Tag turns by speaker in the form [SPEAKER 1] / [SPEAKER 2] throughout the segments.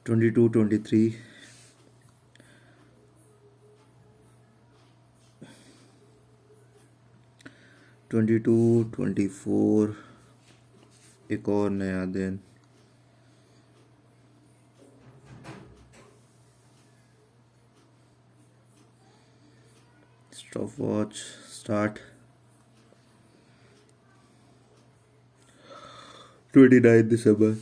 [SPEAKER 1] 22, 23, 22, 24, एक और नया दिन। Stop watch start. 29 दिसंबर।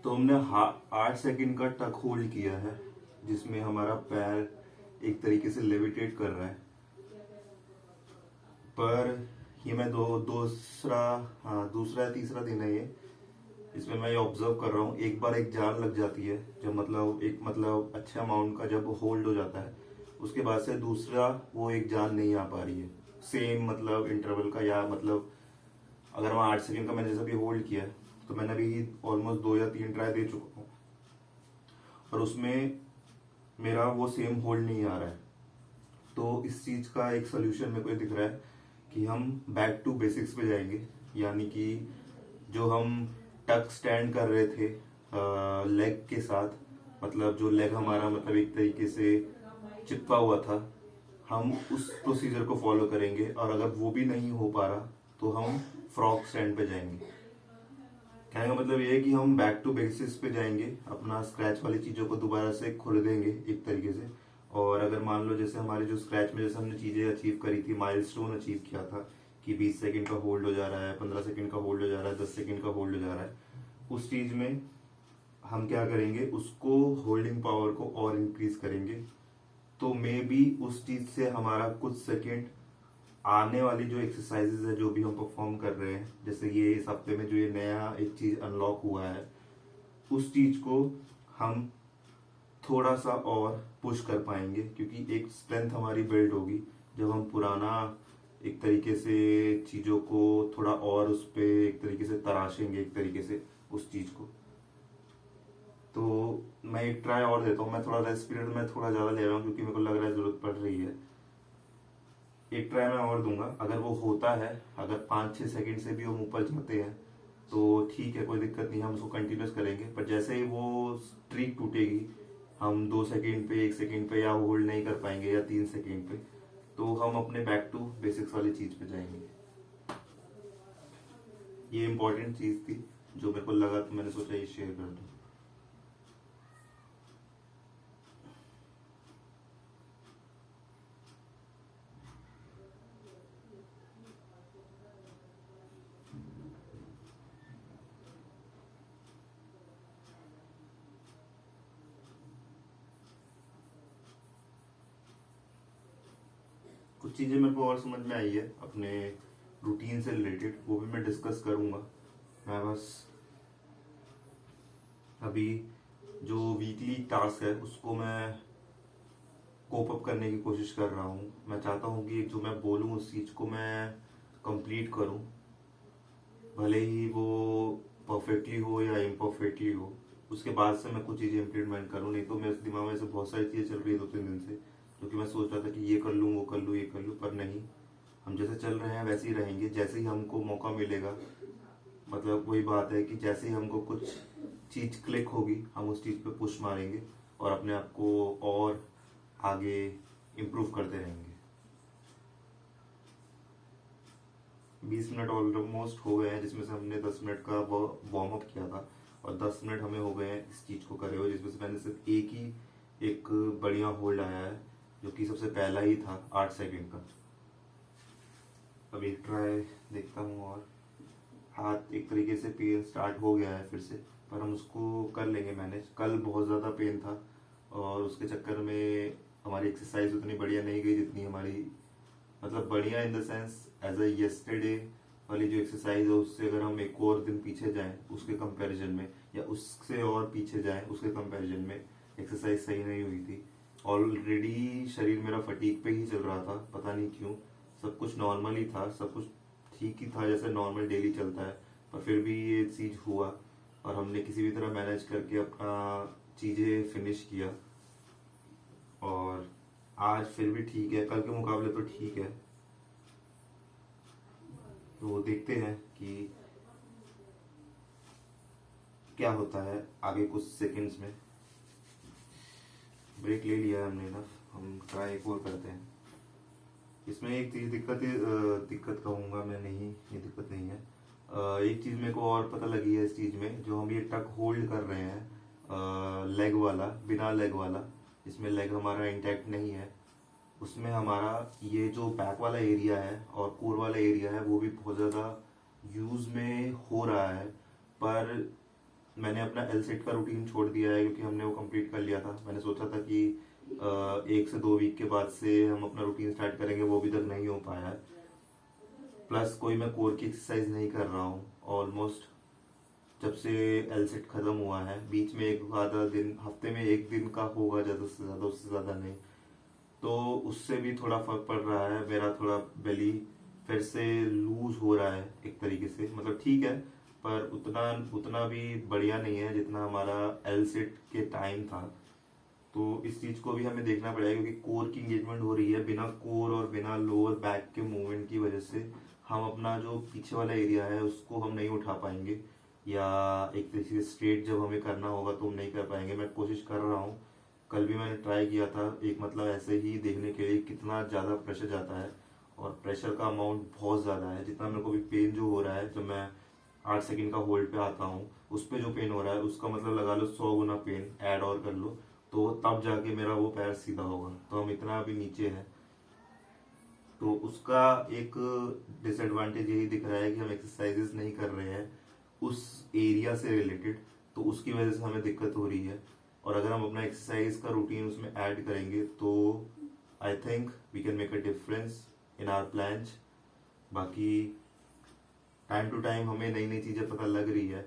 [SPEAKER 1] तो हमने 8 सेकंड का टक होल्ड किया है, जिसमें हमारा पैर एक तरीके से लेविटेट कर रहा है। पर ये मैं दूसरा या तीसरा दिन है ये, इसमें मैं ये ऑब्जर्व कर रहा हूँ, एक बार एक जान लग जाती है जब मतलब अच्छा अमाउंट का जब होल्ड हो जाता है, उसके बाद से दूसरा वो एक जान नहीं आ पा रही है सेम मतलब इंटरवल का, या मतलब अगर मैं 8 सेकंड का मैंने जैसा भी होल्ड किया है, तो मैंने अभी ऑलमोस्ट 2 या 3 ट्राई दे चुका हूँ और उसमें मेरा वो सेम होल्ड नहीं आ रहा है। तो इस चीज का एक सोल्यूशन मेरे को दिख रहा है कि हम बैक टू बेसिक्स पे जाएंगे, यानी कि जो हम टक स्टैंड कर रहे थे लेग के साथ, मतलब जो लेग हमारा मतलब एक तरीके से चिपका हुआ था, हम उस प्रोसीजर को फॉलो करेंगे। और अगर वो भी नहीं हो पा रहा तो हम फ्रॉग स्टैंड पे जाएंगे। कहने का मतलब ये है कि हम बैक टू बेसिक्स पे जाएंगे, अपना स्क्रैच वाली चीजों को दोबारा से खोल देंगे एक तरीके से। और अगर मान लो जैसे हमारे जो स्क्रैच में जैसे हमने चीजें अचीव करी थी, माइलस्टोन अचीव किया था कि 20 सेकंड का होल्ड हो जा रहा है, 15 सेकंड का होल्ड हो जा रहा है, 10 सेकंड का होल्ड हो जा रहा है, उस चीज में हम क्या करेंगे, उसको होल्डिंग पावर को और इंक्रीज करेंगे। तो मे बी उस चीज से हमारा कुछ सेकंड आने वाली जो एक्सरसाइजेज है जो भी हम परफॉर्म कर रहे हैं, जैसे ये इस हफ्ते में जो ये नया एक चीज अनलॉक हुआ है, उस चीज को हम थोड़ा सा और पुश कर पाएंगे, क्योंकि एक स्ट्रेंथ हमारी बिल्ड होगी जब हम पुराना एक तरीके से चीजों को थोड़ा और उस पे एक तरीके से तराशेंगे एक तरीके से उस चीज को। तो मैं एक ट्राई और देता हूँ, मैं थोड़ा रेस्ट पीरियड में थोड़ा ज्यादा ले रहा हूँ क्योंकि मेरे को लग रहा है जरूरत पड़ रही है। एक ट्राई मैं और दूंगा, अगर वो होता है, अगर 5-6 सेकंड से भी हम ऊपर जाते हैं तो ठीक है, कोई दिक्कत नहीं, हम उसको कंटिन्यूस करेंगे। पर जैसे ही वो स्ट्रीक टूटेगी, हम 2 सेकंड पे, 1 सेकंड पे या होल्ड नहीं कर पाएंगे या 3 सेकंड पे, तो हम अपने बैक टू बेसिक्स वाली चीज पे जाएंगे। ये इंपॉर्टेंट चीज थी जो मेरे को लगा, तो मैंने सोचा ये शेयर कर दूं। कुछ चीज़ें मेरे को और समझ में आई है अपने रूटीन से रिलेटेड, वो भी मैं डिस्कस करूँगा। मैं बस अभी जो वीकली टास्क है उसको मैं कोप अप करने की कोशिश कर रहा हूँ। मैं चाहता हूँ कि जो मैं बोलूँ उस चीज़ को मैं कंप्लीट करूँ, भले ही वो परफेक्टली हो या इम्परफेक्टली हो। उसके बाद से मैं कुछ चीज़ें इम्प्लीमेंट करूँ, नहीं तो मेरे दिमाग में ऐसे बहुत सारी चीज़ें चल रही है 2-3 दिन से, जो कि मैं सोच रहा था कि ये कर लूँ, वो कर लूँ, ये कर लूँ, पर नहीं। हम जैसे चल रहे हैं वैसे ही रहेंगे। जैसे ही हमको मौका मिलेगा, मतलब वही बात है कि जैसे ही हमको कुछ चीज़ क्लिक होगी हम उस चीज़ पे पुश मारेंगे और अपने आप को और आगे इम्प्रूव करते रहेंगे। 20 मिनट ऑलमोस्ट हो गए हैं, जिसमें से हमने 10 मिनट का वार्म अप किया था और 10 मिनट हमें हो गए हैं इस चीज़ को करे हुए, जिसमें से मैंने सिर्फ एक बढ़िया होल्ड आया है, जो कि सबसे पहला ही था 8 सेकंड का। अभी ट्राई देखता हूँ, और हाथ एक तरीके से पेन स्टार्ट हो गया है फिर से, पर हम उसको कर लेंगे मैनेज। कल बहुत ज़्यादा पेन था और उसके चक्कर में हमारी एक्सरसाइज उतनी बढ़िया नहीं गई जितनी हमारी, मतलब बढ़िया in the sense as a yesterday वाली जो एक्सरसाइज है उससे अगर हम एक और दिन पीछे जाएं उसके कंपैरिजन में, या उससे और पीछे जाएं उसके कंपैरिजन में, एक्सरसाइज सही नहीं हुई थी। ऑलरेडी शरीर मेरा फटीक पे ही चल रहा था, पता नहीं क्यों। सब कुछ नॉर्मल ही था, सब कुछ ठीक ही था जैसे नॉर्मल डेली चलता है, पर फिर भी ये चीज़ हुआ और हमने किसी भी तरह मैनेज करके अपना चीज़ें फिनिश किया। और आज फिर भी ठीक है, कल के मुकाबले तो ठीक है। तो देखते हैं कि क्या होता है आगे कुछ सेकंड्स में। ब्रेक ले लिया है हमने ना, हम ट्राई एक और करते हैं। इसमें एक चीज़ दिक्कत कहूँगा मैं, नहीं ये दिक्कत नहीं है। एक चीज़ मेरे को और पता लगी है इस चीज़ में, जो हम ये टक होल्ड कर रहे हैं लेग वाला, बिना लेग वाला, इसमें लेग हमारा इंटैक्ट नहीं है, उसमें हमारा ये जो बैक वाला एरिया है और कोर वाला एरिया है वो भी बहुत ज़्यादा यूज़ में हो रहा है। पर मैंने अपना एल सेट का रूटीन छोड़ दिया है क्योंकि हमने वो कंप्लीट कर लिया था। मैंने सोचा था कि 1 से 2 वीक के बाद से हम अपना रूटीन स्टार्ट करेंगे, वो भी तक नहीं हो पाया है। प्लस कोई मैं कोर की एक्सरसाइज नहीं कर रहा हूँ ऑलमोस्ट जब से एल सेट खत्म हुआ है। बीच में एक आधा दिन, हफ्ते में एक दिन का होगा ज़्यादा से ज़्यादा, उससे ज़्यादा नहीं। तो उससे भी थोड़ा फर्क पड़ रहा है। मेरा थोड़ा बेली फिर से लूज हो रहा है एक तरीके से, मतलब ठीक है पर उतना उतना भी बढ़िया नहीं है जितना हमारा एल सेट के टाइम था। तो इस चीज को भी हमें देखना पड़ेगा क्योंकि कोर की एंगेजमेंट हो रही है। बिना कोर और बिना लोअर बैक के मूवमेंट की वजह से हम अपना जो पीछे वाला एरिया है उसको हम नहीं उठा पाएंगे, या एक तरीके से स्ट्रेट जब हमें करना होगा तो हम नहीं कर पाएंगे। मैं कोशिश कर रहा हूँ, कल भी मैंने ट्राई किया था एक, मतलब ऐसे ही देखने के लिए कितना ज़्यादा प्रेशर जाता है, और प्रेशर का अमाउंट बहुत ज़्यादा है। जितना मेरे को भी पेन जो हो रहा है जब मैं 8 सेकंड का होल्ड पे आता हूँ, उस पर जो पेन हो रहा है उसका मतलब लगा लो 100 गुना पेन ऐड और कर लो, तो तब जाके मेरा वो पैर सीधा होगा। तो हम इतना अभी नीचे है, तो उसका एक डिसएडवांटेज यही दिख रहा है कि हम एक्सरसाइजेस नहीं कर रहे हैं उस एरिया से रिलेटेड, तो उसकी वजह से हमें दिक्कत हो रही है। और अगर हम अपना एक्सरसाइज का रूटीन उसमें ऐड करेंगे तो I think we can make a difference in our plans. बाकी टाइम टू टाइम हमें नई नई चीज़ें पता लग रही है,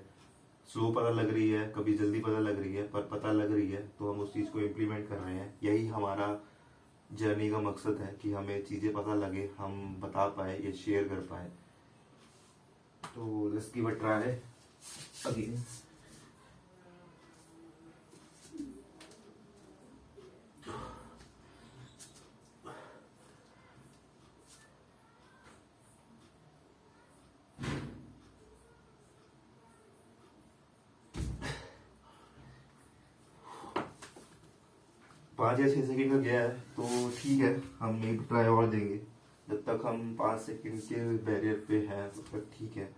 [SPEAKER 1] स्लो पता लग रही है, कभी जल्दी पता लग रही है, पर पता लग रही है तो हम उस चीज़ को इम्प्लीमेंट कर रहे हैं। यही हमारा जर्नी का मकसद है कि हमें चीज़ें पता लगे, हम बता पाए या शेयर कर पाए। तो let's give a try again. 5 या 6 सेकंड का गया है तो ठीक है, हम एक ट्राई और देंगे। जब तक हम 5 सेकंड के बैरियर पे हैं तब तक ठीक है।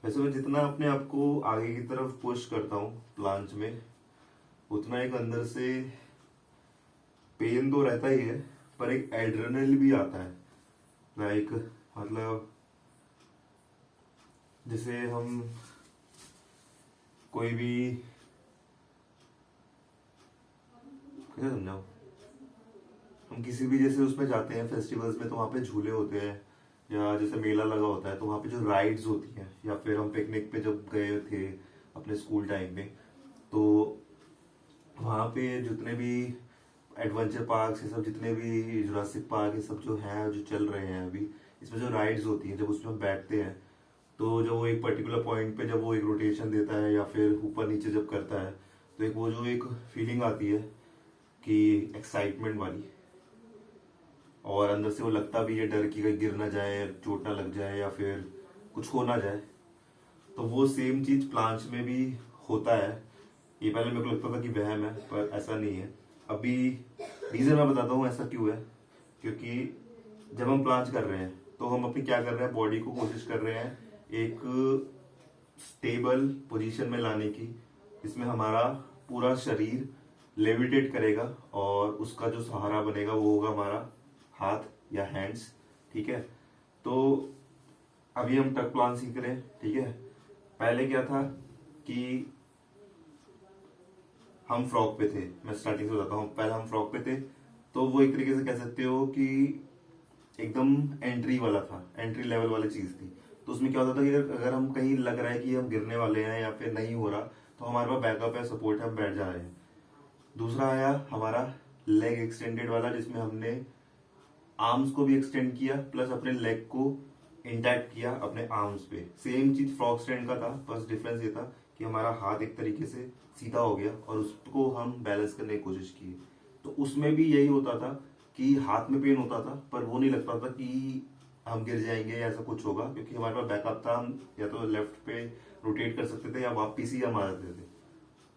[SPEAKER 1] वैसे मैं जितना अपने आप को आगे की तरफ पुश करता हूँ प्लांच में, उतना एक अंदर से पेन तो रहता ही है, पर एक एड्रेनल भी आता है। लाइक मतलब जैसे हम कोई भी, कैसे समझाऊं, हम किसी भी जैसे उसमें जाते हैं फेस्टिवल्स में, तो वहाँ पे झूले होते हैं, या जैसे मेला लगा होता है तो वहाँ पे जो राइड्स होती हैं, या फिर हम पिकनिक पे जब गए थे अपने स्कूल टाइम में, तो वहाँ पे जितने भी एडवेंचर पार्क, ये सब जितने भी जुरासिक पार्क, ये सब जो है जो चल रहे हैं अभी, इसमें जो राइड्स होती हैं, जब उसमें हम बैठते हैं तो जब वो एक पर्टिकुलर पॉइंट पे जब वो एक रोटेशन देता है या फिर ऊपर नीचे जब करता है, तो एक वो जो एक फीलिंग आती है कि एक्साइटमेंट वाली, और अंदर से वो लगता भी है डर कि कहीं गिर ना जाए, चोट ना लग जाए, या फिर कुछ हो ना जाए। तो वो सेम चीज प्लांच में भी होता है। ये पहले मेरे को लगता था कि वहम है, पर ऐसा नहीं है। अभी रीजन मैं बताता हूँ ऐसा क्यों है। क्योंकि जब हम प्लांच कर रहे हैं तो हम अपनी क्या कर रहे हैं, बॉडी को कोशिश कर रहे हैं एक स्टेबल पोजीशन में लाने की, इसमें हमारा पूरा शरीर लेविटेट करेगा, और उसका जो सहारा बनेगा वो होगा हमारा हाथ या हैंड्स। ठीक है, तो अभी हम टक प्लान सीख रहे हैं। ठीक है, पहले क्या था कि हम फ्रॉक पे थे, मैं स्टार्टिंग से बताता हूँ। पहले हम फ्रॉक पे थे, तो वो एक तरीके से कह सकते हो कि एकदम एंट्री वाला था, एंट्री लेवल वाली चीज थी। तो उसमें क्या होता था कि अगर हम कहीं लग रहा है कि हम गिरने वाले हैं या फिर नहीं हो रहा, तो हमारे पास बैकअप है, सपोर्ट है, हम बैठ जा रहे हैं। दूसरा आया हमारा लेग एक्सटेंडेड वाला, जिसमें हमने आर्म्स को भी एक्सटेंड किया प्लस अपने लेग को इंटैक्ट किया अपने आर्म्स पे। सेम चीज फ्रॉग स्टैंड का था, बस डिफरेंस ये था कि हमारा हाथ एक तरीके से सीधा हो गया और उसको हम बैलेंस करने की कोशिश की। तो उसमें भी यही होता था कि हाथ में पेन होता था, पर वो नहीं लगता था कि हम गिर जाएंगे या ऐसा कुछ होगा, क्योंकि हमारे पास बैकअप था। हम या तो लेफ्ट पे रोटेट कर सकते थे या वापिस ही हम आ जाते थे।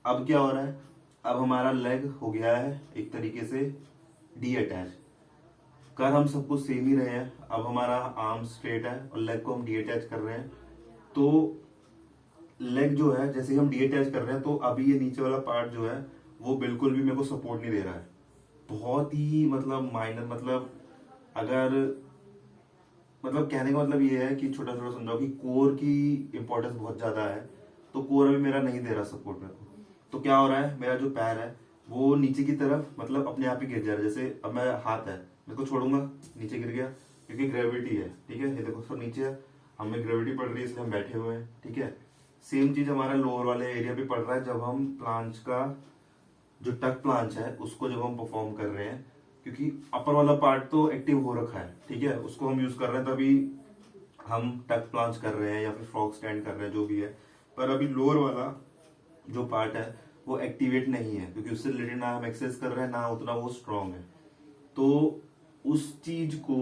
[SPEAKER 1] अब क्या हो रहा है, अब हमारा लेग हो गया है एक तरीके से डी अटैच। कर हम सब कुछ सेम ही रहे हैं, अब हमारा आर्म स्ट्रेट है और लेग को हम डी अटैच कर रहे हैं। तो लेग जो है, जैसे ही हम डी अटैच कर रहे हैं, तो अभी ये नीचे वाला पार्ट जो है वो बिल्कुल भी मेरे को सपोर्ट नहीं दे रहा है। बहुत ही मतलब माइनर, मतलब अगर मतलब कहने का मतलब ये है कि छोटा छोटा समझाओ कि कोर की इंपॉर्टेंस बहुत ज्यादा है। तो कोर अभी मेरा नहीं दे रहा सपोर्ट मेरे को। तो क्या हो रहा है, मेरा जो पैर है वो नीचे की तरफ मतलब अपने आप ही गिर जा रहा है। जैसे अब मैं हाथ है, मैं को छोड़ूंगा नीचे गिर गया, क्योंकि ग्रेविटी है। ठीक है, ये देखो सब नीचे है, हमें ग्रेविटी पड़ रही है इसलिए हम बैठे हुए हैं। ठीक है, सेम चीज हमारा लोअर वाले एरिया पे पड़ रहा है जब हम प्लांच का जो टक प्लांच है उसको जब हम परफॉर्म कर रहे हैं, क्योंकि अपर वाला पार्ट तो एक्टिव हो रखा है। ठीक है, उसको हम यूज कर रहे हैं, तभी हम टक प्लांच कर रहे हैं या फिर फ्रॉग स्टैंड कर रहे हैं, जो भी है। पर अभी लोअर वाला जो पार्ट है वो एक्टिवेट नहीं है, क्योंकि उससे रिलेटेड ना हम एक्सेस कर रहे हैं, ना उतना वो स्ट्रांग है। तो उस चीज को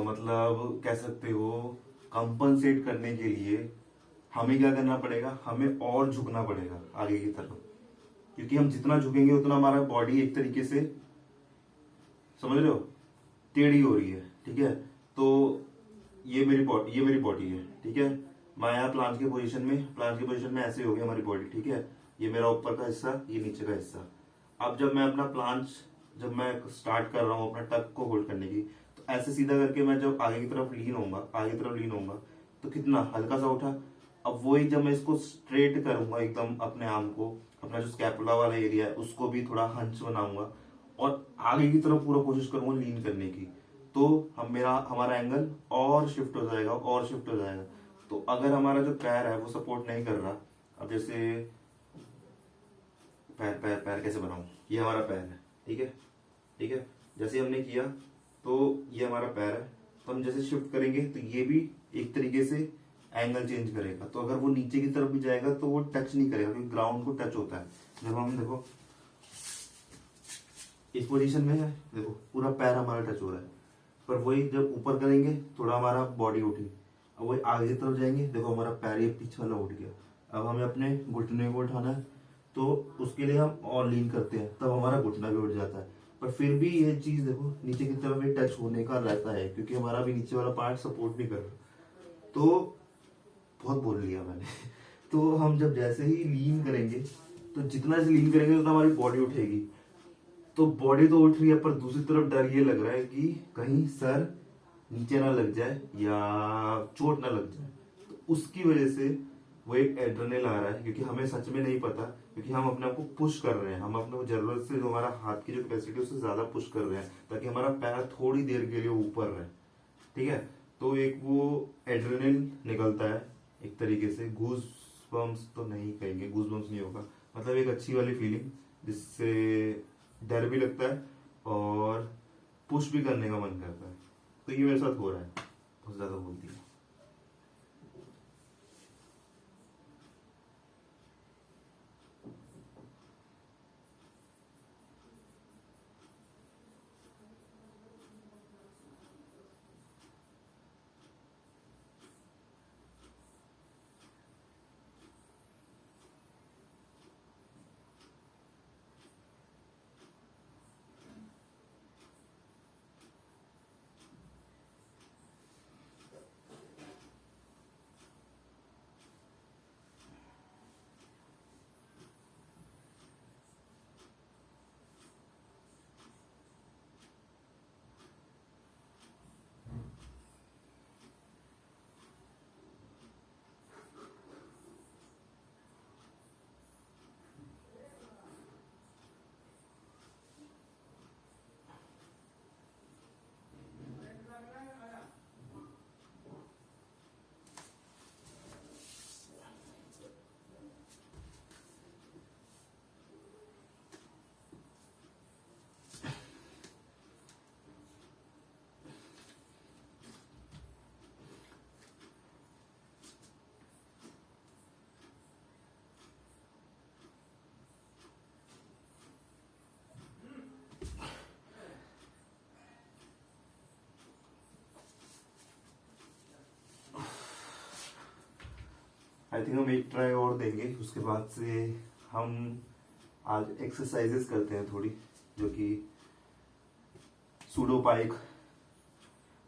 [SPEAKER 1] मतलब कह सकते हो कंपनसेट करने के लिए हमें क्या करना पड़ेगा, हमें और झुकना पड़ेगा आगे की तरफ। क्योंकि हम जितना झुकेंगे उतना हमारा बॉडी एक तरीके से, समझ रहे हो, टेढ़ी हो रही है। ठीक है, तो ये मेरी बॉडी है। ठीक है, मैं यहाँ प्लांट की पोजीशन में ऐसे हो गई हमारी बॉडी। ठीक है, ये मेरा ऊपर का हिस्सा, ये नीचे का हिस्सा। अब जब मैं अपना प्लांट जब मैं स्टार्ट कर रहा हूँ अपना टक को होल्ड करने की, तो ऐसे सीधा करके मैं जब आगे की तरफ लीन होऊंगा, तो कितना हल्का सा उठा। अब वही जब मैं इसको स्ट्रेट करूंगा एकदम अपने आर्म को, अपना जो स्कैपुला वाला एरिया है उसको भी थोड़ा हंच बनाऊंगा और आगे की तरफ पूरा कोशिश करूंगा लीन करने की, तो हमारा एंगल और शिफ्ट हो जाएगा। तो अगर हमारा जो पैर है वो सपोर्ट नहीं कर रहा, अब जैसे पैर कैसे बनाऊं, ये हमारा पैर है। ठीक है, जैसे हमने किया तो ये हमारा पैर है, तो हम जैसे शिफ्ट करेंगे तो ये भी एक तरीके से एंगल चेंज करेगा। तो अगर वो नीचे की तरफ भी जाएगा तो वो टच नहीं करेगा, क्योंकि ग्राउंड को टच होता है। जब हम देखो इस पोजीशन में है, देखो पूरा पैर हमारा टच हो रहा है, पर वही जब ऊपर करेंगे थोड़ा हमारा बॉडी उठी, अब वही आगे की तरफ जाएंगे, देखो हमारा पैर ये पीछे वाला उठ गया। अब हमें अपने घुटने को उठाना है, तो उसके लिए हम और लीन करते हैं, तब हमारा घुटना भी उठ जाता है। पर फिर भी ये चीज देखो नीचे की तरफ टच होने का रहता है, क्योंकि हमारा भी नीचे वाला पार्ट सपोर्ट नहीं कर रहा। तो बहुत बोल लिया मैंने। तो हम जब जैसे ही लीन करेंगे, तो जितना से लीन करेंगे उतना हमारी बॉडी उठेगी। तो बॉडी तो उठ रही है, पर दूसरी तरफ डर ये लग रहा है कि कहीं सर नीचे ना लग जाए या चोट ना लग जाए। तो उसकी वजह से वो एक एड्रेनल आ रहा है, क्योंकि हमें सच में नहीं पता, क्योंकि हम अपने आप को पुश कर रहे हैं, हम अपने जरूरत से जो हमारा हाथ की जो कैपेसिटी है उससे ज्यादा पुश कर रहे हैं, ताकि हमारा पैर थोड़ी देर के लिए ऊपर रहे। ठीक है, तो एक वो एड्रेनल निकलता है एक तरीके से। गूज बम्स तो नहीं कहेंगे, गूज बम्स नहीं होगा, मतलब एक अच्छी वाली फीलिंग जिससे डर भी लगता है और पुश भी करने का मन करता है। तो ये मेरे साथ हो रहा है, बहुत ज्यादा बोलती है। आई थिंक हम एक ट्राई और देंगे, उसके बाद से हम आज एक्सरसाइजेस करते हैं थोड़ी, जो कि सूडो पाइक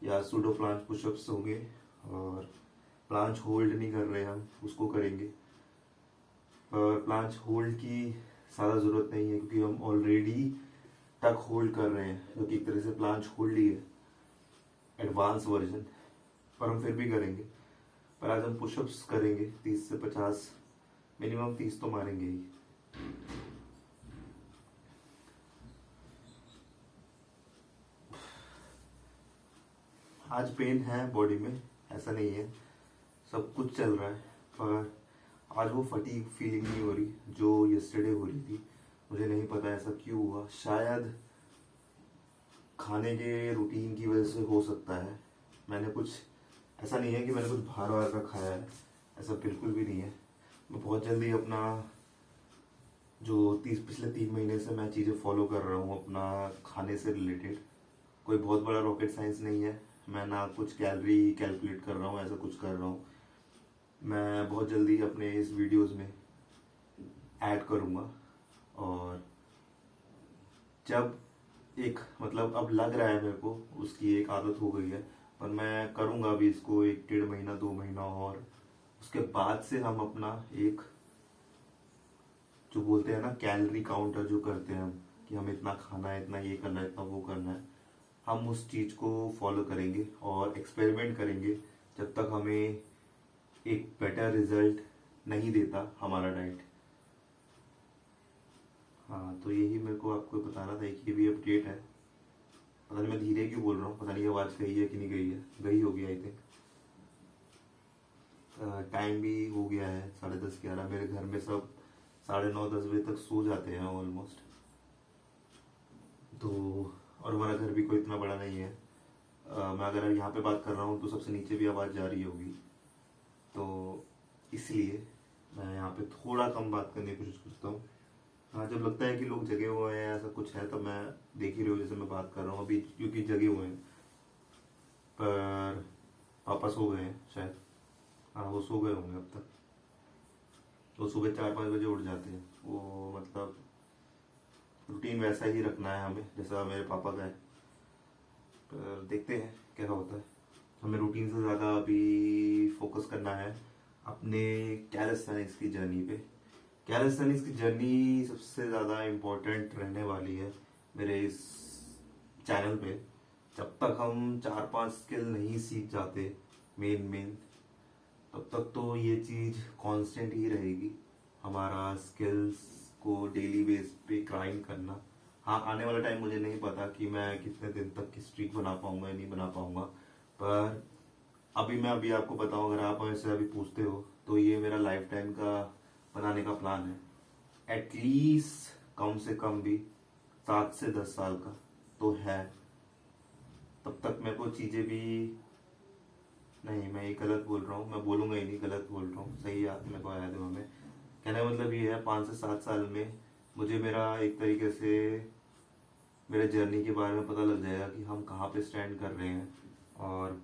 [SPEAKER 1] या सूडो प्लांच पुशअप्स होंगे। और प्लांच होल्ड नहीं कर रहे हम, उसको करेंगे। पर प्लांच होल्ड की ज़्यादा ज़रूरत नहीं है, क्योंकि हम ऑलरेडी टक होल्ड कर रहे हैं, जो कि एक तरह से प्लांच होल्ड ही है, एडवांस वर्जन। पर हम फिर भी करेंगे। पर आज हम पुशअप्स करेंगे 30 से 50, मिनिमम 30 तो मारेंगे ही। आज पेन है बॉडी में, ऐसा नहीं है, सब कुछ चल रहा है, पर आज वो फटीग फीलिंग नहीं हो रही जो यस्टरडे हो रही थी। मुझे नहीं पता ऐसा क्यों हुआ, शायद खाने के रूटीन की वजह से हो सकता है। मैंने कुछ, ऐसा नहीं है कि मैंने कुछ बाहर वार का खाया है, ऐसा बिल्कुल भी नहीं है। मैं बहुत जल्दी अपना जो पिछले 3 महीने से मैं चीज़ें फॉलो कर रहा हूँ अपना खाने से रिलेटेड, कोई बहुत बड़ा रॉकेट साइंस नहीं है। मैं ना कुछ कैलोरी कैलकुलेट कर रहा हूँ, ऐसा कुछ कर रहा हूँ। मैं बहुत जल्दी अपने इस वीडियोस में ऐड करूँगा। और जब एक मतलब अब लग रहा है मेरे को, उसकी एक आदत हो गई है, पर मैं करूँगा अभी इसको 1 डेढ़ महीना 2 महीना, और उसके बाद से हम अपना एक जो बोलते हैं ना कैलोरी काउंटर जो करते हैं हम, कि हम इतना खाना है, इतना ये करना है, इतना वो करना है, हम उस चीज़ को फॉलो करेंगे और एक्सपेरिमेंट करेंगे जब तक हमें एक बेटर रिजल्ट नहीं देता हमारा डाइट। हाँ, तो यही मेरे को आपको बताना था कि ये भी अपडेट है। पता नहीं मैं धीरे क्यों बोल रहा हूँ, पता नहीं आवाज़ गई है कि नहीं गई है, गई होगी आई थिंक। टाइम भी हो गया है 10:30 11। मेरे घर में सब 9:30 10 बजे तक सो जाते हैं ऑलमोस्ट। तो और हमारा घर भी कोई इतना बड़ा नहीं है। मैं अगर यहाँ पे बात कर रहा हूँ तो सबसे नीचे भी आवाज़ जा रही होगी, तो इसलिए मैं यहाँ पे थोड़ा कम बात करने की कोशिश करता हूँ। हाँ, जब लगता है कि लोग जगे हुए हैं ऐसा कुछ है, तो मैं देख ही रहे हो जैसे मैं बात कर रहा हूँ अभी, क्योंकि जगे हुए हैं। पर पापा सो गए हैं शायद, हाँ वो सो गए होंगे अब तक। तो सुबह 4 5 बजे उठ जाते हैं वो, मतलब रूटीन वैसा ही रखना है हमें जैसा मेरे पापा का है। पर देखते हैं क्या होता है। हमें रूटीन से ज़्यादा अभी फोकस करना है अपने कैलिस्थेनिक्स की जर्नी पे। कैलिस्थेनिक्स की जर्नी सबसे ज़्यादा इम्पोर्टेंट रहने वाली है मेरे इस चैनल पे। जब तक हम 4-5 स्किल नहीं सीख जाते मेन तब तक तो ये चीज़ कांस्टेंट ही रहेगी, हमारा स्किल्स को डेली बेस पे ग्राइंड करना। हाँ, आने वाला टाइम मुझे नहीं पता कि मैं कितने दिन तक की स्ट्रीक बना पाऊंगा या नहीं बना पाऊंगा, पर अभी आपको बताऊं, अगर आप ऐसे अभी पूछते हो तो ये मेरा लाइफ टाइम का बनाने का प्लान है। एटलीस्ट कम से कम भी 7 से 10 साल का तो है। तब तक मेरे को चीज़ें भी, नहीं मैं ये गलत बोल रहा हूँ, मैं बोलूँगा ही नहीं, गलत बोल रहा हूँ, सही याद मेरे को आया दिमाग में। कहने का मतलब ये है 5 से 7 साल में मुझे मेरा एक तरीके से मेरे जर्नी के बारे में पता लग जाएगा कि हम कहाँ पे स्टैंड कर रहे हैं और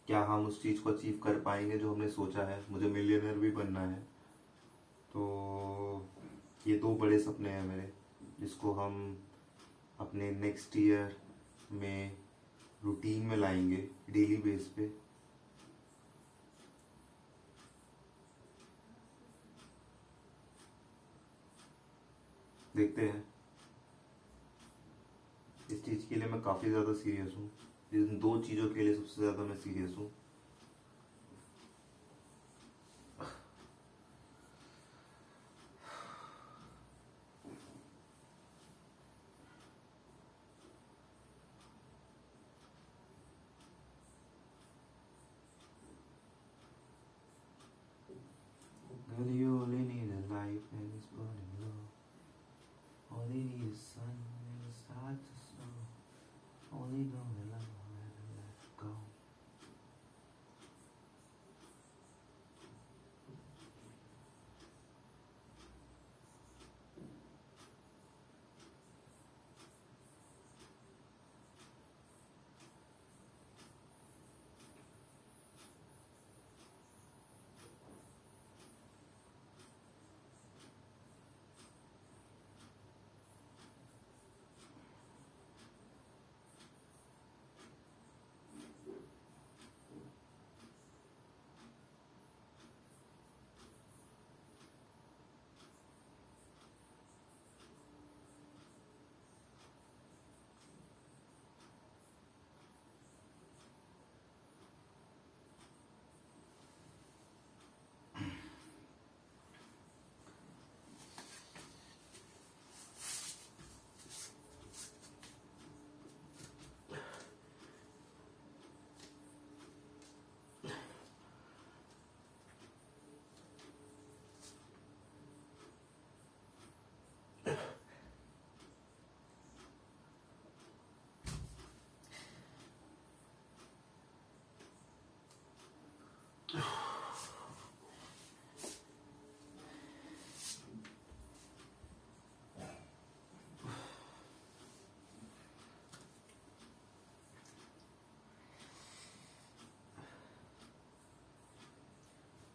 [SPEAKER 1] क्या हम उस चीज़ को अचीव कर पाएंगे जो हमने सोचा है। मुझे मिलियनर भी बनना है, तो ये 2 बड़े सपने हैं मेरे, जिसको हम अपने नेक्स्ट ईयर में रूटीन में लाएंगे डेली बेस पे। देखते हैं। इस चीज़ के लिए मैं काफ़ी ज़्यादा सीरियस हूँ, इन 2 चीज़ों के लिए सबसे ज़्यादा मैं सीरियस हूँ। Girl, you only need a life and it's burning low. Only need a sun when it starts to snow. Only know the love when I let go.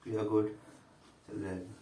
[SPEAKER 1] We are good. चल जाएगा।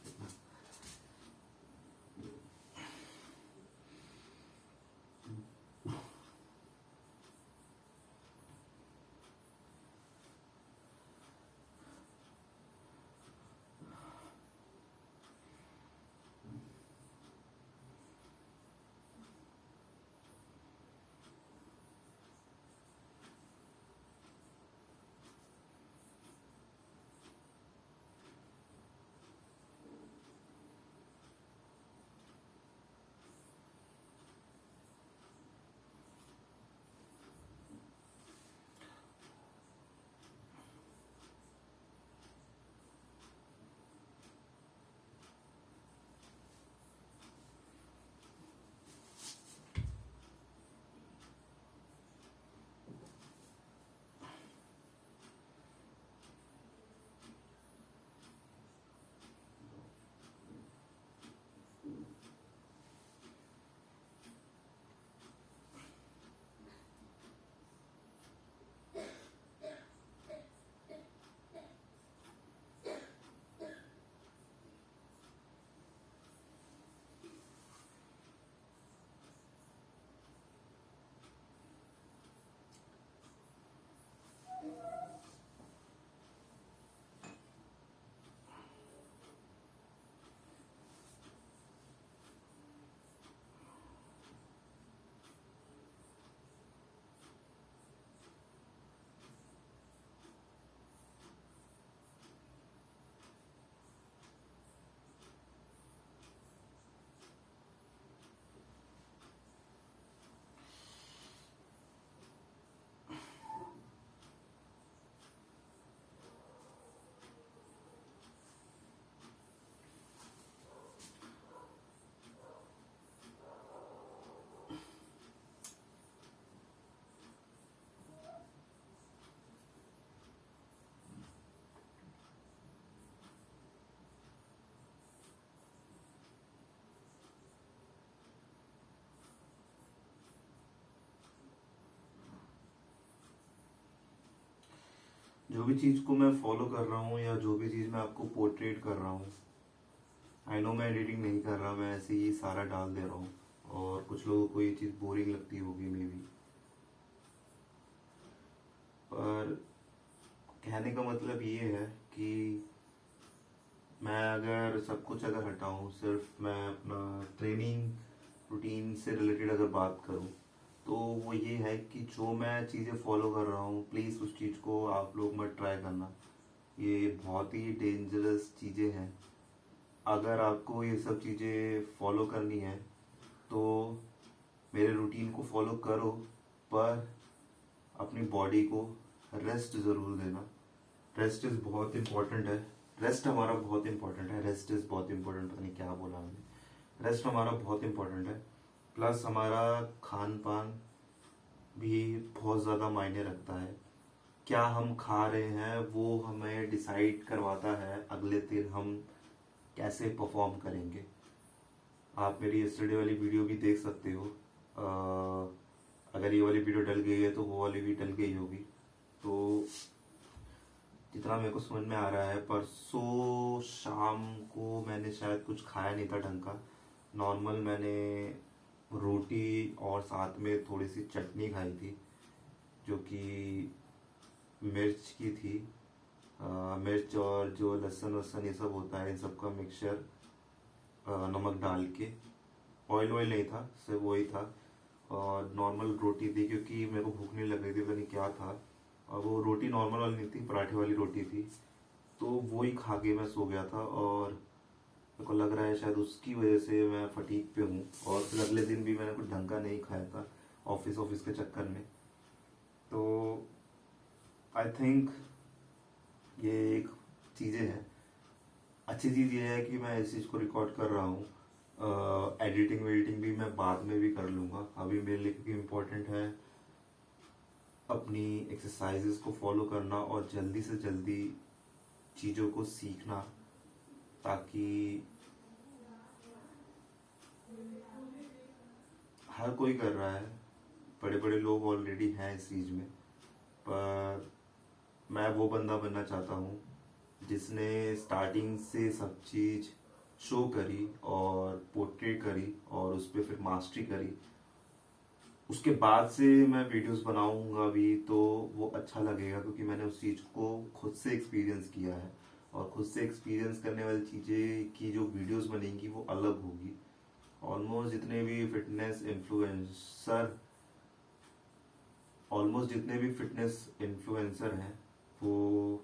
[SPEAKER 1] जो भी चीज़ को मैं follow कर रहा हूँ या जो भी चीज़ मैं आपको पोर्ट्रेट कर रहा हूँ, आई नो मैं एडिटिंग नहीं कर रहा, मैं ऐसे ही सारा डाल दे रहा हूँ और कुछ लोगों को ये चीज़ बोरिंग लगती होगी मे बी, पर कहने का मतलब ये है कि मैं अगर सब कुछ अगर हटाऊँ, सिर्फ मैं अपना ट्रेनिंग रूटीन से रिलेटेड अगर बात करूँ, तो वो ये है कि जो मैं चीज़ें फॉलो कर रहा हूँ, प्लीज़ उस चीज़ को आप लोग मत ट्राई करना। ये बहुत ही डेंजरस चीज़ें हैं। अगर आपको ये सब चीज़ें फॉलो करनी है तो मेरे रूटीन को फॉलो करो, पर अपनी बॉडी को रेस्ट ज़रूर देना। रेस्ट इज़ बहुत इम्पोर्टेंट है। रेस्ट हमारा बहुत इम्पोर्टेंट है। रेस्ट इज़ बहुत इम्पोर्टेंट, पता नहीं क्या बोला मैंने। रेस्ट हमारा बहुत इम्पोर्टेंट है। प्लस हमारा खान पान भी बहुत ज़्यादा मायने रखता है। क्या हम खा रहे हैं वो हमें डिसाइड करवाता है अगले दिन हम कैसे परफॉर्म करेंगे। आप मेरी यस्टरडे वाली वीडियो भी देख सकते हो। अगर ये वाली वीडियो डल गई है तो वो वाली भी डल गई होगी। तो जितना मेरे को समझ में आ रहा है, परसों शाम को मैंने शायद कुछ खाया नहीं था ढंग का। नॉर्मल मैंने रोटी और साथ में थोड़ी सी चटनी खाई थी, जो कि मिर्च की थी। मिर्च और जो लहसुन वसन ये सब होता है, इन सब का मिक्सचर नमक डाल के। ऑयल वॉयल नहीं था, सिर्फ वही था। और नॉर्मल रोटी थी, क्योंकि मेरे को भूख नहीं लग रही थी, पता नहीं क्या था। और वो रोटी नॉर्मल वाली नहीं थी, पराठे वाली रोटी थी। तो वो ही खा के मैं सो गया था और मेरे को लग रहा है शायद उसकी वजह से मैं फटीग पे हूँ। और फिर अगले दिन भी मैंने कुछ ढंग का नहीं खाया था ऑफिस के चक्कर में। तो आई थिंक ये एक चीज़ें हैं। अच्छी चीज़ ये है कि मैं इस चीज़ को रिकॉर्ड कर रहा हूँ। एडिटिंग वेडिटिंग भी मैं बाद में भी कर लूँगा। अभी मेरे लिए क्योंकि इम्पोर्टेंट है अपनी एक्सरसाइजेस को फॉलो करना और जल्दी से जल्दी चीज़ों को सीखना, ताकि हर कोई कर रहा है, बड़े बड़े लोग ऑलरेडी हैं इस चीज़ में, पर मैं वो बंदा बनना चाहता हूँ जिसने स्टार्टिंग से सब चीज़ शो करी और पोर्ट्रेट करी और उस पर फिर मास्टरी करी। उसके बाद से मैं वीडियोस बनाऊंगा भी तो वो अच्छा लगेगा, क्योंकि मैंने उस चीज़ को खुद से एक्सपीरियंस किया है। और खुद से एक्सपीरियंस करने वाली चीज़ें की जो वीडियोस बनेंगी वो अलग होगी। ऑलमोस्ट जितने भी फिटनेस इन्फ्लुएंसर ऑलमोस्ट जितने भी फिटनेस इन्फ्लुएंसर हैं वो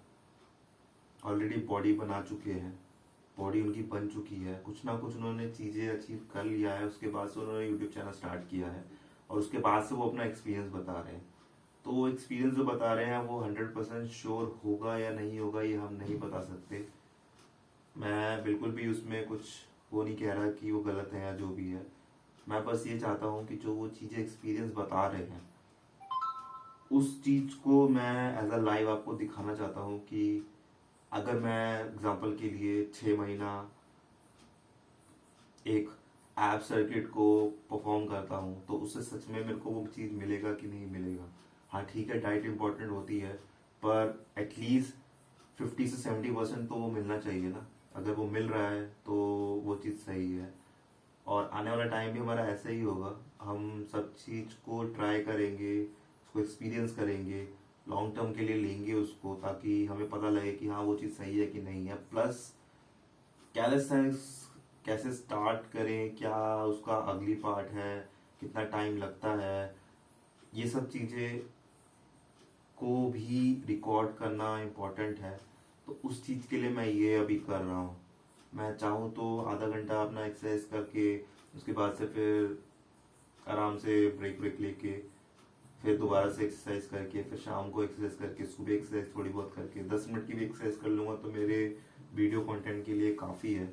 [SPEAKER 1] ऑलरेडी बॉडी बना चुके हैं। बॉडी उनकी बन चुकी है, कुछ ना कुछ उन्होंने चीज़ें अचीव कर लिया है, उसके बाद से उन्होंने यूट्यूब चैनल स्टार्ट किया है और उसके बाद से वो अपना एक्सपीरियंस बता रहे हैं। तो वो एक्सपीरियंस जो बता रहे हैं वो 100% श्योर होगा या नहीं होगा ये हम नहीं बता सकते। मैं बिल्कुल भी उसमें कुछ वो नहीं कह रहा कि वो गलत है या जो भी है। मैं बस ये चाहता हूँ कि जो वो चीज़ें एक्सपीरियंस बता रहे हैं उस चीज़ को मैं एज अ लाइव आपको दिखाना चाहता हूँ कि अगर मैं एग्जांपल के लिए 6 महीना एक ऐप सर्किट को परफॉर्म करता हूँ तो उससे सच में मेरे को वो चीज़ मिलेगा कि नहीं मिलेगा। हाँ ठीक है, डाइट इम्पोर्टेंट होती है, पर एटलीस्ट 50 से 70% तो वो मिलना चाहिए ना। अगर वो मिल रहा है तो वो चीज़ सही है। और आने वाला टाइम भी हमारा ऐसे ही होगा। हम सब चीज़ को ट्राई करेंगे, उसको एक्सपीरियंस करेंगे, लॉन्ग टर्म के लिए लेंगे उसको, ताकि हमें पता लगे कि हाँ वो चीज़ सही है कि नहीं है। प्लस कैलिस्थेनिक्स कैसे स्टार्ट करें, क्या उसका अगली पार्ट है, कितना टाइम लगता है, ये सब चीज़ें को भी रिकॉर्ड करना इम्पोर्टेंट है। तो उस चीज़ के लिए मैं ये अभी कर रहा हूँ। मैं चाहूँ तो आधा घंटा अपना एक्सरसाइज करके उसके बाद से फिर आराम से ब्रेक ब्रेक लेके फिर दोबारा से एक्सरसाइज करके फिर शाम को एक्सरसाइज करके सुबह एक्सरसाइज थोड़ी बहुत करके 10 मिनट की भी एक्सरसाइज कर लूँगा तो मेरे वीडियो कंटेंट के लिए काफ़ी है,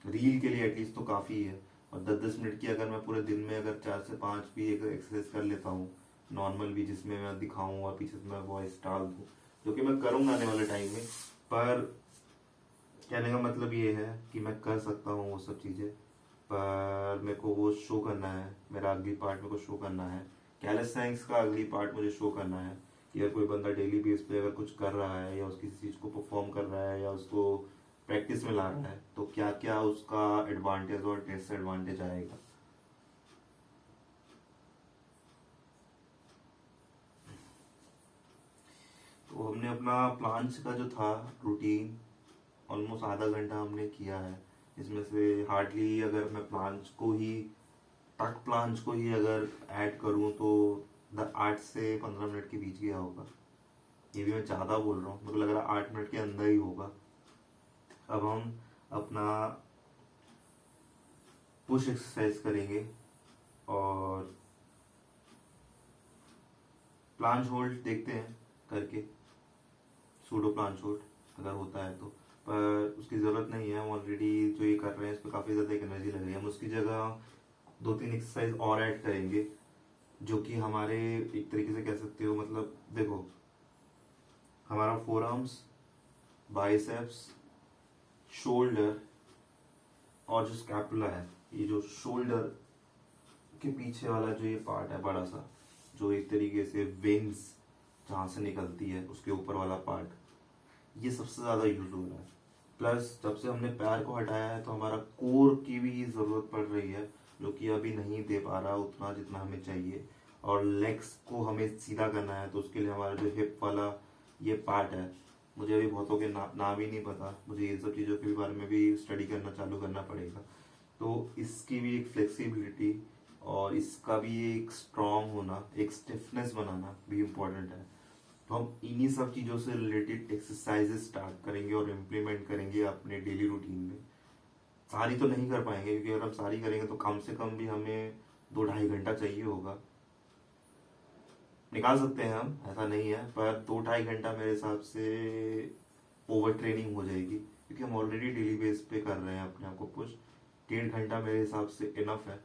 [SPEAKER 1] रील के लिए एटलीस्ट तो काफ़ी है। और 10-10 मिनट की अगर मैं पूरे दिन में अगर 4 से 5 भी एक एक्सरसाइज कर लेता हूँ नॉर्मल भी, जिसमें मैं दिखाऊँ और पीछे से मैं वॉइस डाल दूँ, जो कि मैं करूँगा आने वाले टाइम में। पर कहने का मतलब ये है कि मैं कर सकता हूँ वो सब चीज़ें, पर मेरे को वो शो करना है। मेरा अगली पार्ट मेरे को शो करना है, कैलिस्थेनिक्स का अगली पार्ट मुझे शो करना है। कि अगर कोई बंदा डेली बेस पे अगर कुछ कर रहा है या उस किसी चीज़ को परफॉर्म कर रहा है या उसको प्रैक्टिस में ला रहा है तो क्या क्या उसका एडवांटेज और डिसएडवांटेज आएगा। तो हमने अपना प्लांच का जो था रूटीन ऑलमोस्ट आधा घंटा हमने किया है। इसमें से हार्डली अगर मैं प्लांच को ही टक प्लांच को ही अगर ऐड करूँ तो 8 से 15 मिनट के बीच गया होगा। ये भी मैं ज़्यादा बोल रहा हूँ, मेरे को लग रहा है 8 मिनट के अंदर ही होगा। अब हम अपना पुश एक्सरसाइज करेंगे और प्लांच होल्ड देखते हैं करके, सूडो प्लांच होल्ड अगर होता है तो, पर उसकी ज़रूरत नहीं है। हम ऑलरेडी जो ये कर रहे हैं इस पर काफ़ी ज़्यादा एनर्जी लग रही है। हम उसकी जगह 2-3 एक्सरसाइज और ऐड करेंगे जो कि हमारे एक तरीके से कह सकते हो, मतलब देखो हमारा फोर आर्म्स, बाइसेप्स, शोल्डर और जो स्कैपुला है, ये जो शोल्डर के पीछे वाला जो ये पार्ट है बड़ा सा, जो एक तरीके से वेन्स जहाँ से निकलती है उसके ऊपर वाला पार्ट, ये सबसे ज़्यादा यूज हो रहा है। प्लस जब से हमने पैर को हटाया है तो हमारा कोर की भी ज़रूरत पड़ रही है, जो कि अभी नहीं दे पा रहा उतना जितना हमें चाहिए। और लेग्स को हमें सीधा करना है तो उसके लिए हमारा जो हिप वाला ये पार्ट है, मुझे अभी बहुतों के नाम ही नहीं पता, मुझे इन सब चीज़ों के बारे में भी स्टडी करना चालू करना पड़ेगा। तो इसकी भी एक फ्लेक्सिबिलिटी और इसका भी एक स्ट्रॉन्ग होना, एक स्टिफनेस बनाना भी इम्पोर्टेंट है। तो हम इन्हीं सब चीज़ों से रिलेटेड एक्सरसाइजेस स्टार्ट करेंगे और इम्प्लीमेंट करेंगे अपने डेली रूटीन में। सारी तो नहीं कर पाएंगे क्योंकि अगर हम सारी करेंगे तो कम से कम भी हमें 2-2.5 घंटा चाहिए होगा। निकाल सकते हैं हम, ऐसा नहीं है, पर 2-2.5 घंटा मेरे हिसाब से ओवर ट्रेनिंग हो जाएगी क्योंकि हम ऑलरेडी डेली बेस पे कर रहे हैं अपने आप को पुश। 1.5 घंटा मेरे हिसाब से इनफ है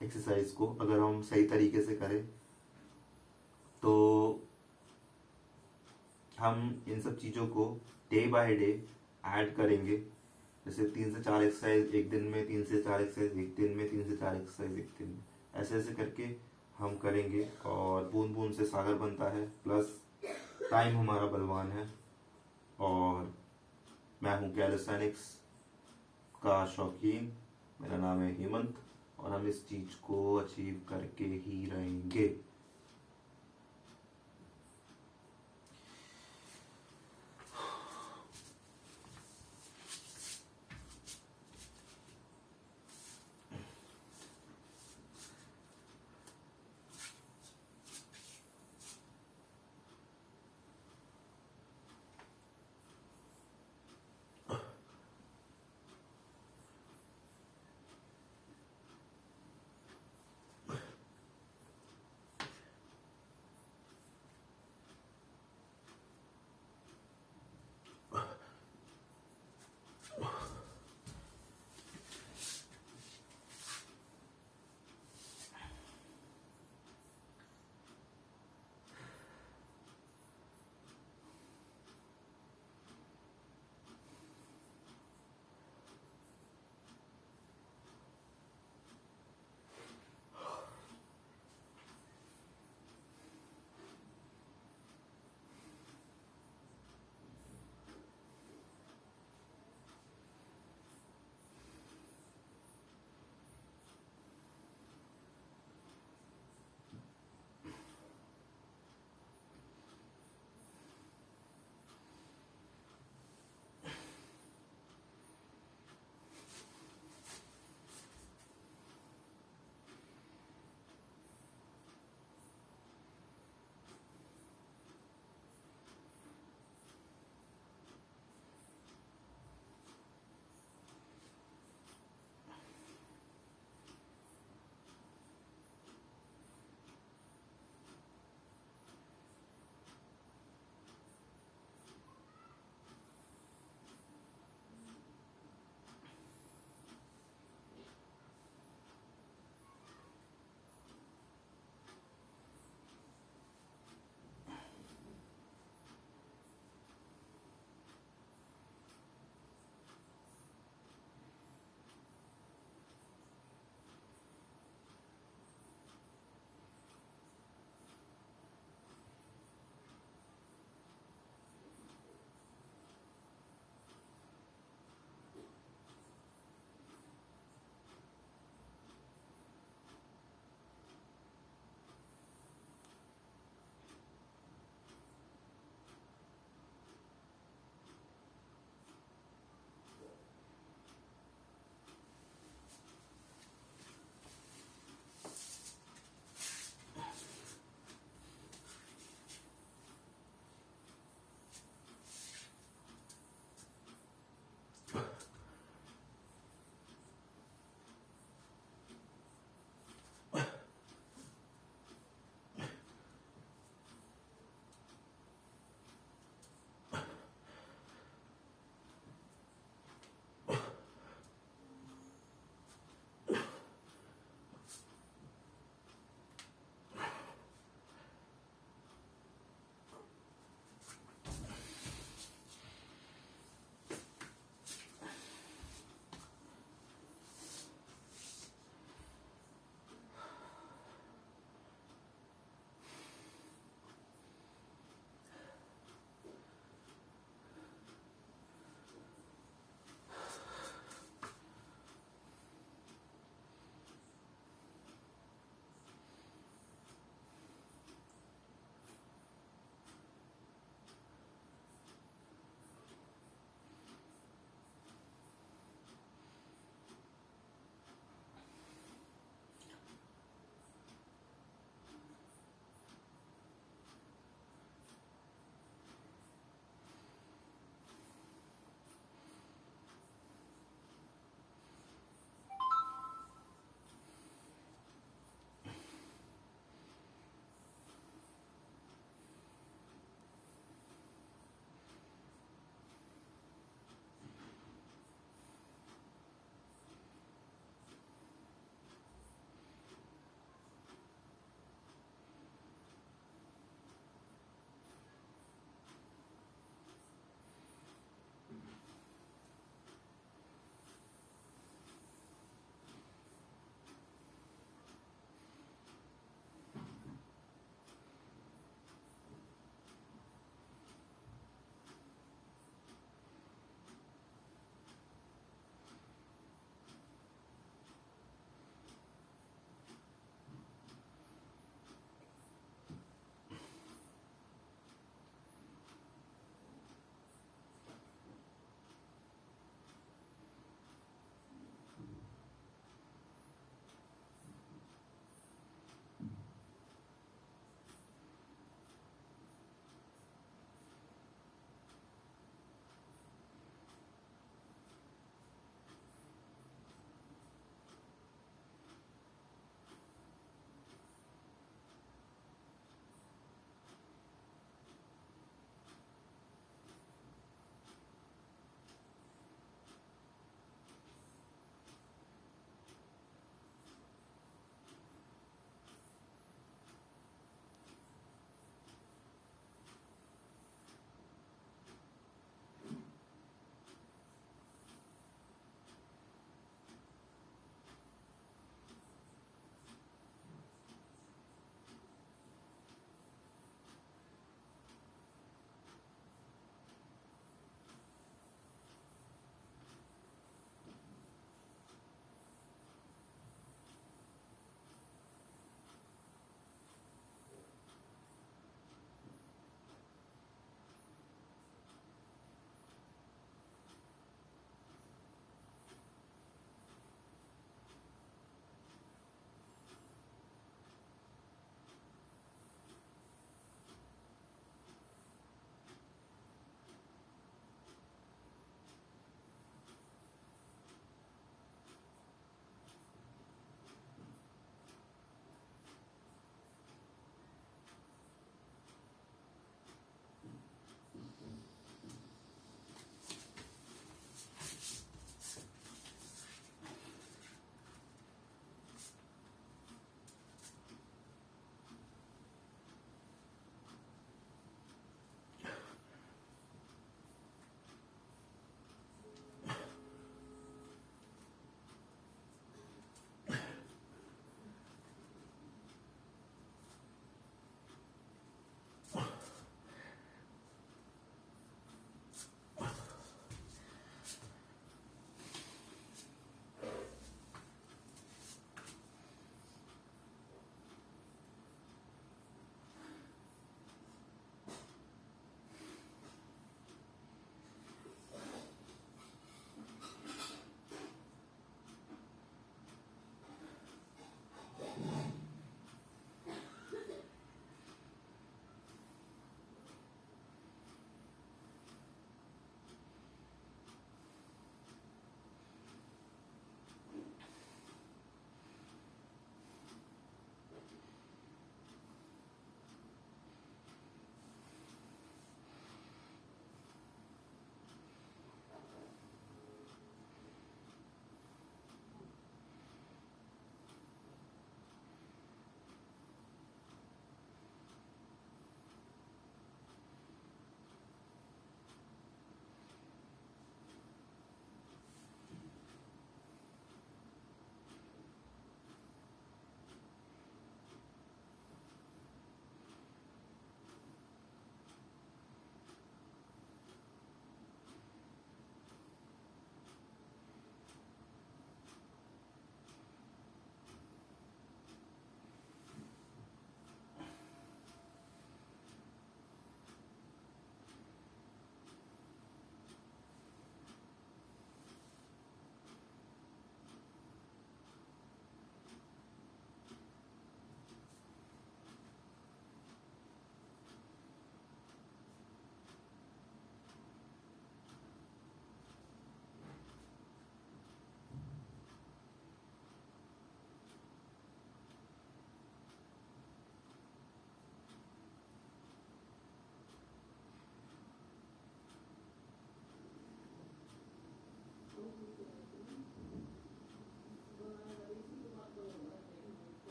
[SPEAKER 1] एक्सरसाइज को, अगर हम सही तरीके से करें तो। हम इन सब चीज़ों को डे बाय डे ऐड करेंगे, जैसे 3 से 4 एक्सरसाइज एक दिन में, 3 से 4 एक्सरसाइज एक दिन में, 3 से 4 एक्सरसाइज एक दिन में, ऐसे ऐसे करके हम करेंगे। और बूंद बूंद से सागर बनता है, प्लस टाइम हमारा बलवान है। और मैं हूँ कैलिस्थेनिक्स का शौकीन, मेरा नाम है हेमंत, और हम इस चीज़ को अचीव करके ही रहेंगे।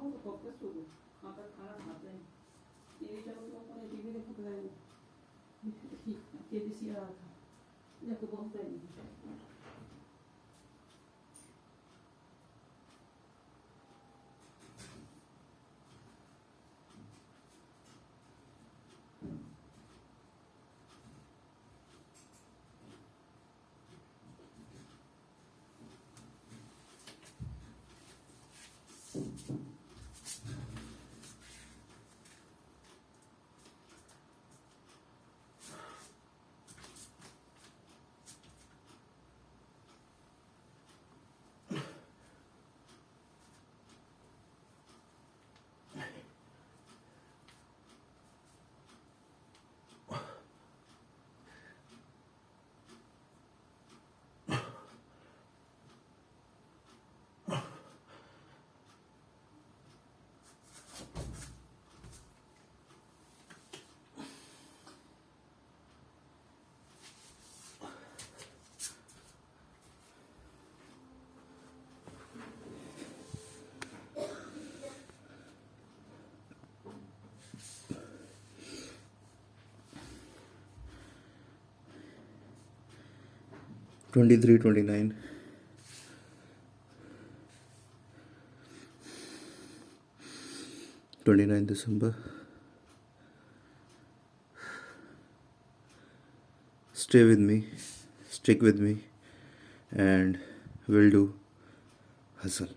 [SPEAKER 2] खाओ तो कब तक सोओगे? हाँ तक खाना खाते हैं। टीवी चलो तो अपने टीवी देखते रहेंगे। ठीक केबीसी आ रहा था जाके बहुत time.
[SPEAKER 1] Twenty 29 December. Stay with me, stick with me, and we'll do hustle.